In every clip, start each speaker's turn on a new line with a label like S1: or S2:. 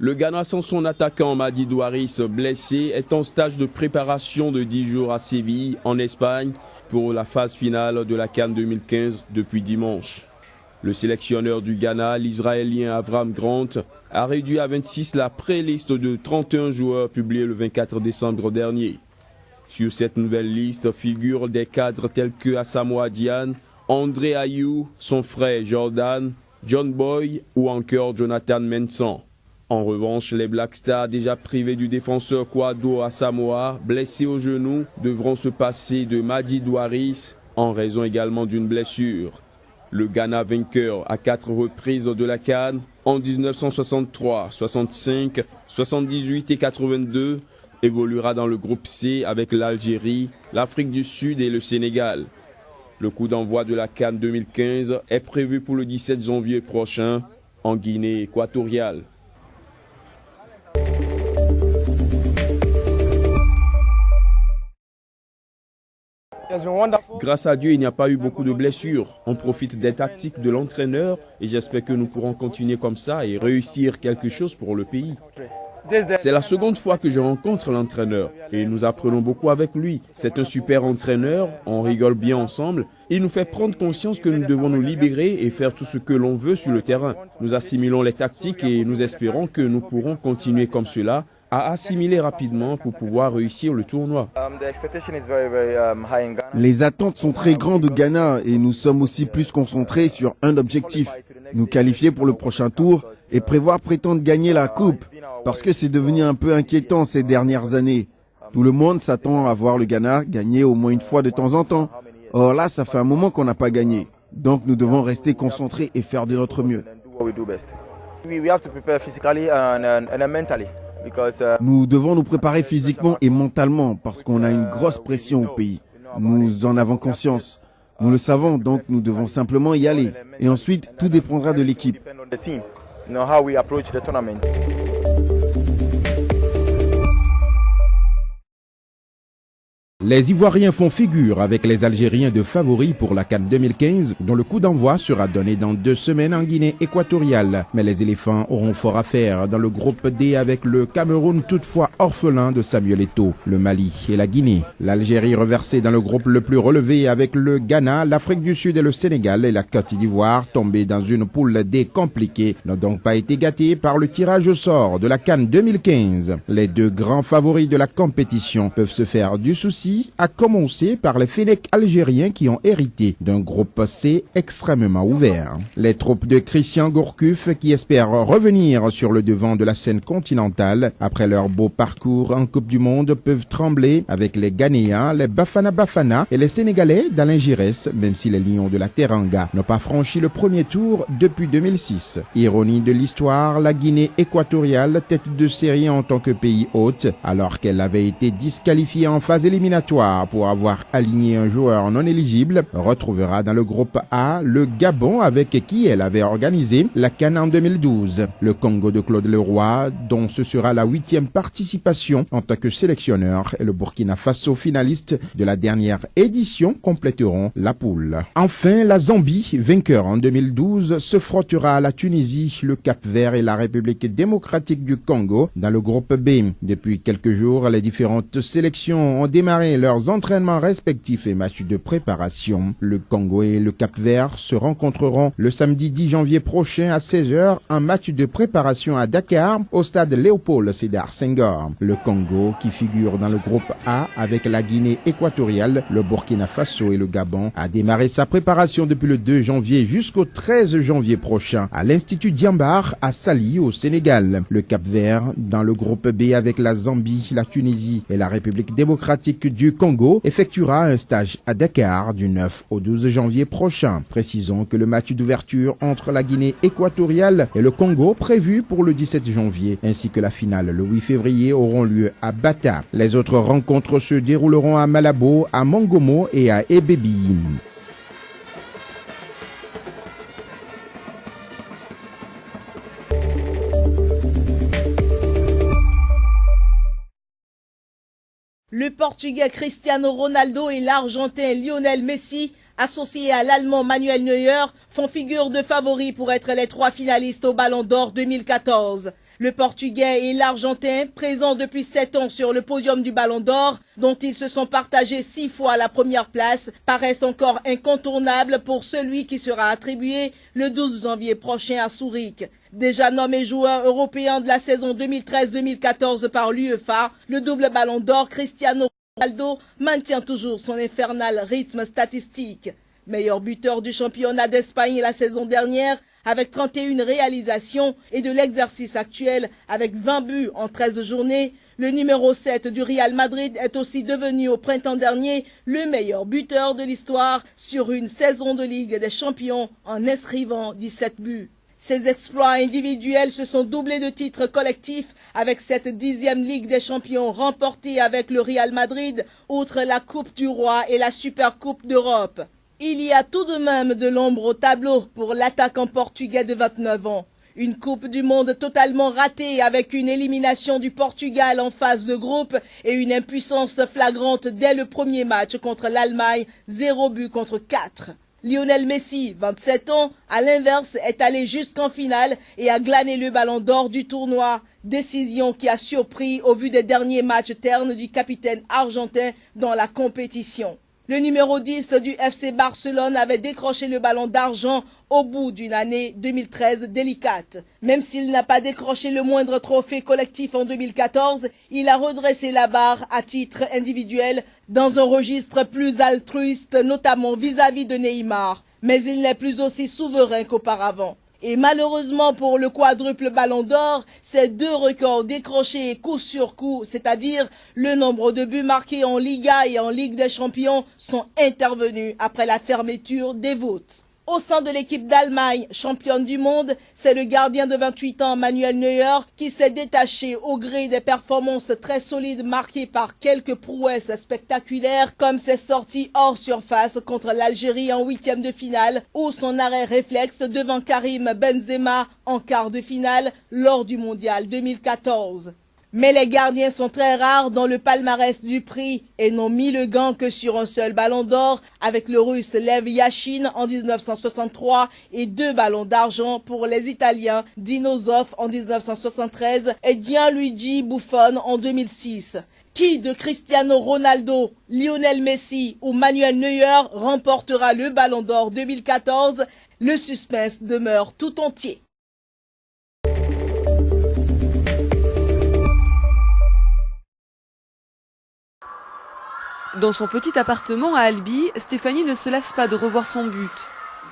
S1: Le Ghana sans son attaquant Madi Douaris blessé est en stage de préparation de 10 jours à Séville en Espagne pour la phase finale de la CAN 2015 depuis dimanche. Le sélectionneur du Ghana, l'Israélien Avram Grant, a réduit à 26 la pré-liste de 31 joueurs publiée le 24 décembre dernier. Sur cette nouvelle liste figurent des cadres tels que Asamoah Gyan, André Ayew, son frère Jordan, John Boy ou encore Jonathan Mensah. En revanche, les Black Stars, déjà privés du défenseur Kwadwo Asamoah, blessé au genou, devront se passer de Madi Douaris en raison également d'une blessure. Le Ghana vainqueur à 4 reprises de la CAN en 1963, 65, 78 et 82 évoluera dans le groupe C avec l'Algérie, l'Afrique du Sud et le Sénégal. Le coup d'envoi de la CAN 2015 est prévu pour le 17 janvier prochain en Guinée équatoriale. Grâce à Dieu, il n'y a pas eu beaucoup de blessures. On profite des tactiques de l'entraîneur et j'espère que nous pourrons continuer comme ça et réussir quelque chose pour le pays. C'est la seconde fois que je rencontre l'entraîneur et nous apprenons beaucoup avec lui. C'est un super entraîneur, on rigole bien ensemble. Il nous fait prendre conscience que nous devons nous libérer et faire tout ce que l'on veut sur le terrain. Nous assimilons les tactiques et nous espérons que nous pourrons continuer comme cela, à assimiler rapidement pour pouvoir réussir le tournoi.
S2: Les attentes sont très grandes au Ghana et nous sommes aussi plus concentrés sur un objectif, nous qualifier pour le prochain tour et prévoir prétendre gagner la coupe, parce que c'est devenu un peu inquiétant ces dernières années. Tout le monde s'attend à voir le Ghana gagner au moins une fois de temps en temps. Or là, ça fait un moment qu'on n'a pas gagné. Donc nous devons rester concentrés et faire de notre mieux. Nous devons nous préparer physiquement et mentalement parce qu'on a une grosse pression au pays. Nous en avons conscience. Nous le savons, donc nous devons simplement y aller. Et ensuite, tout dépendra de l'équipe.
S3: Les Ivoiriens font figure avec les Algériens de favoris pour la CAN 2015, dont le coup d'envoi sera donné dans 2 semaines en Guinée équatoriale. Mais les éléphants auront fort à faire dans le groupe D avec le Cameroun toutefois orphelin de Samuel Eto'o, le Mali et la Guinée. L'Algérie reversée dans le groupe le plus relevé avec le Ghana, l'Afrique du Sud et le Sénégal et la Côte d'Ivoire, tombés dans une poule D compliquée, n'ont donc pas été gâtés par le tirage au sort de la CAN 2015. Les 2 grands favoris de la compétition peuvent se faire du souci, à commencer par les Fennecs algériens qui ont hérité d'un groupe C extrêmement ouvert. Les troupes de Christian Gourcuff qui espèrent revenir sur le devant de la scène continentale après leur beau parcours en Coupe du Monde peuvent trembler avec les Ghanéens, les Bafana Bafana et les Sénégalais d'Alain Giresse, même si les Lions de la Teranga n'ont pas franchi le premier tour depuis 2006. Ironie de l'histoire, la Guinée équatoriale, tête de série en tant que pays hôte, alors qu'elle avait été disqualifiée en phase éliminatoire pour avoir aligné un joueur non éligible, retrouvera dans le groupe A le Gabon avec qui elle avait organisé la CAN en 2012. Le Congo de Claude Leroy, dont ce sera la 8e participation en tant que sélectionneur, et le Burkina Faso finaliste de la dernière édition compléteront la poule. Enfin, la Zambie, vainqueur en 2012, se frottera à la Tunisie, le Cap-Vert et la République démocratique du Congo dans le groupe B. Depuis quelques jours, les différentes sélections ont démarré leurs entraînements respectifs et matchs de préparation. Le Congo et le Cap-Vert se rencontreront le samedi 10 janvier prochain à 16h en match de préparation à Dakar au stade Léopold Sédar Senghor. Le Congo, qui figure dans le groupe A avec la Guinée équatoriale, le Burkina Faso et le Gabon, a démarré sa préparation depuis le 2 janvier jusqu'au 13 janvier prochain à l'Institut Diambar à Saly au Sénégal. Le Cap-Vert dans le groupe B avec la Zambie, la Tunisie et la République démocratique du Congo effectuera un stage à Dakar du 9 au 12 janvier prochain. Précisons que le match d'ouverture entre la Guinée équatoriale et le Congo prévu pour le 17 janvier ainsi que la finale le 8 février auront lieu à Bata. Les autres rencontres se dérouleront à Malabo, à Mongomo et à Ebebi.
S4: Le Portugais Cristiano Ronaldo et l'Argentin Lionel Messi, associés à l'Allemand Manuel Neuer, font figure de favoris pour être les 3 finalistes au Ballon d'Or 2014. Le Portugais et l'Argentin, présents depuis 7 ans sur le podium du Ballon d'Or, dont ils se sont partagés 6 fois la première place, paraissent encore incontournables pour celui qui sera attribué le 12 janvier prochain à Zurich. Déjà nommé joueur européen de la saison 2013-2014 par l'UEFA, le double Ballon d'Or Cristiano Ronaldo maintient toujours son infernal rythme statistique. Meilleur buteur du championnat d'Espagne la saison dernière, avec 31 réalisations, et de l'exercice actuel avec 20 buts en 13 journées, le numéro 7 du Real Madrid est aussi devenu au printemps dernier le meilleur buteur de l'histoire sur une saison de Ligue des Champions en inscrivant 17 buts. Ses exploits individuels se sont doublés de titres collectifs avec cette 10e Ligue des Champions remportée avec le Real Madrid, outre la Coupe du Roi et la Supercoupe d'Europe. Il y a tout de même de l'ombre au tableau pour l'attaquant portugais de 29 ans. Une Coupe du Monde totalement ratée avec une élimination du Portugal en phase de groupe et une impuissance flagrante dès le premier match contre l'Allemagne, 0 but contre 4. Lionel Messi, 27 ans, à l'inverse, est allé jusqu'en finale et a glané le ballon d'or du tournoi. Décision qui a surpris au vu des derniers matchs ternes du capitaine argentin dans la compétition. Le numéro 10 du FC Barcelone avait décroché le ballon d'argent au bout d'une année 2013 délicate. Même s'il n'a pas décroché le moindre trophée collectif en 2014, il a redressé la barre à titre individuel dans un registre plus altruiste, notamment vis-à-vis de Neymar. Mais il n'est plus aussi souverain qu'auparavant. Et malheureusement pour le quadruple Ballon d'Or, ces deux records décrochés coup sur coup, c'est-à-dire le nombre de buts marqués en Liga et en Ligue des Champions, sont intervenus après la fermeture des votes. Au sein de l'équipe d'Allemagne, championne du monde, c'est le gardien de 28 ans Manuel Neuer qui s'est détaché au gré des performances très solides marquées par quelques prouesses spectaculaires comme ses sorties hors surface contre l'Algérie en 8e de finale ou son arrêt réflexe devant Karim Benzema en quart de finale lors du mondial 2014. Mais les gardiens sont très rares dans le palmarès du prix et n'ont mis le gant que sur un seul ballon d'or avec le russe Lev Yashin en 1963 et 2 ballons d'argent pour les Italiens Dino Zoff en 1973 et Gianluigi Buffon en 2006. Qui de Cristiano Ronaldo, Lionel Messi ou Manuel Neuer remportera le ballon d'or 2014? Le suspense demeure tout entier.
S5: Dans son petit appartement à Albi, Stéphanie ne se lasse pas de revoir son but.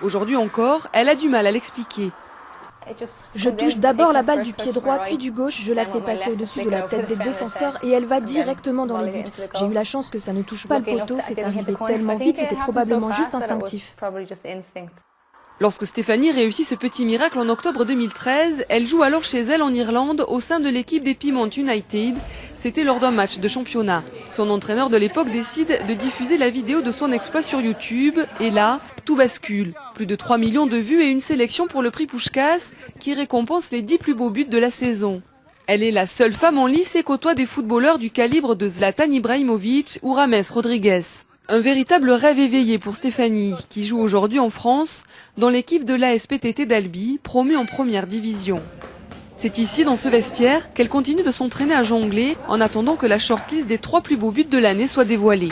S5: Aujourd'hui encore, elle a du mal à l'expliquer.
S6: Je touche d'abord la balle du pied droit, puis du gauche, je la fais passer au-dessus de la tête des défenseurs et elle va directement dans les buts. J'ai eu la chance que ça ne touche pas le poteau, c'est arrivé tellement vite, c'était probablement juste instinctif.
S5: Lorsque Stéphanie réussit ce petit miracle en octobre 2013, elle joue alors chez elle en Irlande au sein de l'équipe des Peamount United. C'était lors d'un match de championnat. Son entraîneur de l'époque décide de diffuser la vidéo de son exploit sur YouTube et là, tout bascule. Plus de 3 millions de vues et une sélection pour le prix Puskás qui récompense les 10 plus beaux buts de la saison. Elle est la seule femme en lice et côtoie des footballeurs du calibre de Zlatan Ibrahimovic ou James Rodriguez. Un véritable rêve éveillé pour Stéphanie, qui joue aujourd'hui en France, dans l'équipe de l'ASPTT d'Albi, promue en première division. C'est ici, dans ce vestiaire, qu'elle continue de s'entraîner à jongler, en attendant que la shortlist des 3 plus beaux buts de l'année soit dévoilée.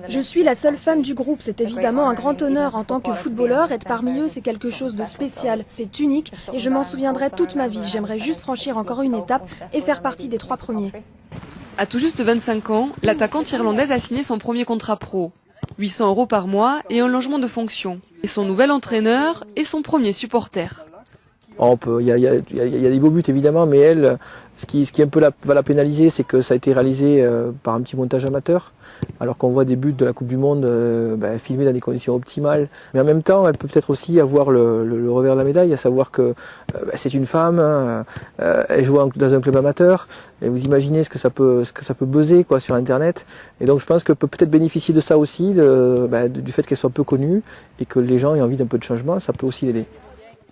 S6: Je suis la seule femme du groupe, c'est évidemment un grand honneur en tant que footballeur, être parmi eux c'est quelque chose de spécial, c'est unique et je m'en souviendrai toute ma vie, j'aimerais juste franchir encore une étape et faire partie des 3 premiers.
S5: À tout juste 25 ans, l'attaquante irlandaise a signé son premier contrat pro. 800 € par mois et un logement de fonction. Et son nouvel entraîneur est son premier supporter.
S7: Il y a des beaux buts évidemment, mais elle, ce qui un peu va la pénaliser, c'est que ça a été réalisé par un petit montage amateur, alors qu'on voit des buts de la Coupe du Monde filmés dans des conditions optimales. Mais en même temps, elle peut peut-être aussi avoir le revers de la médaille, à savoir que c'est une femme, elle joue dans un club amateur, et vous imaginez ce que ça peut buzzer quoi sur Internet. Et donc je pense qu'elle peut peut-être bénéficier de ça aussi, du fait qu'elle soit peu connue et que les gens aient envie d'un peu de changement, ça peut aussi l'aider.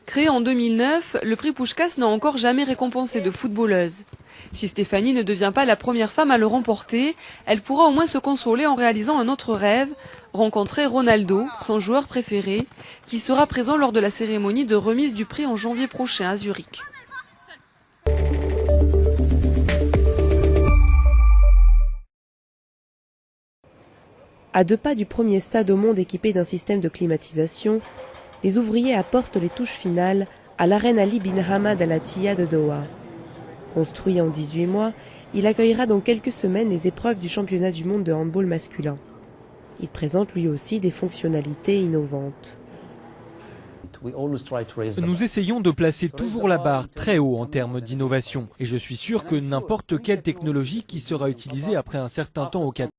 S5: Créé en 2009, le prix Puskás n'a encore jamais récompensé de footballeuse. Si Stéphanie ne devient pas la première femme à le remporter, elle pourra au moins se consoler en réalisant un autre rêve, rencontrer Ronaldo, son joueur préféré, qui sera présent lors de la cérémonie de remise du prix en janvier prochain à Zurich.
S8: À 2 pas du premier stade au monde équipé d'un système de climatisation, les ouvriers apportent les touches finales à l'arène Ali bin Hamad Al Attiyah de Doha. Construit en 18 mois, il accueillera dans quelques semaines les épreuves du championnat du monde de handball masculin. Il présente lui aussi des fonctionnalités innovantes.
S9: Nous essayons de placer toujours la barre très haut en termes d'innovation. Et je suis sûr que n'importe quelle technologie qui sera utilisée après un certain temps au Qatar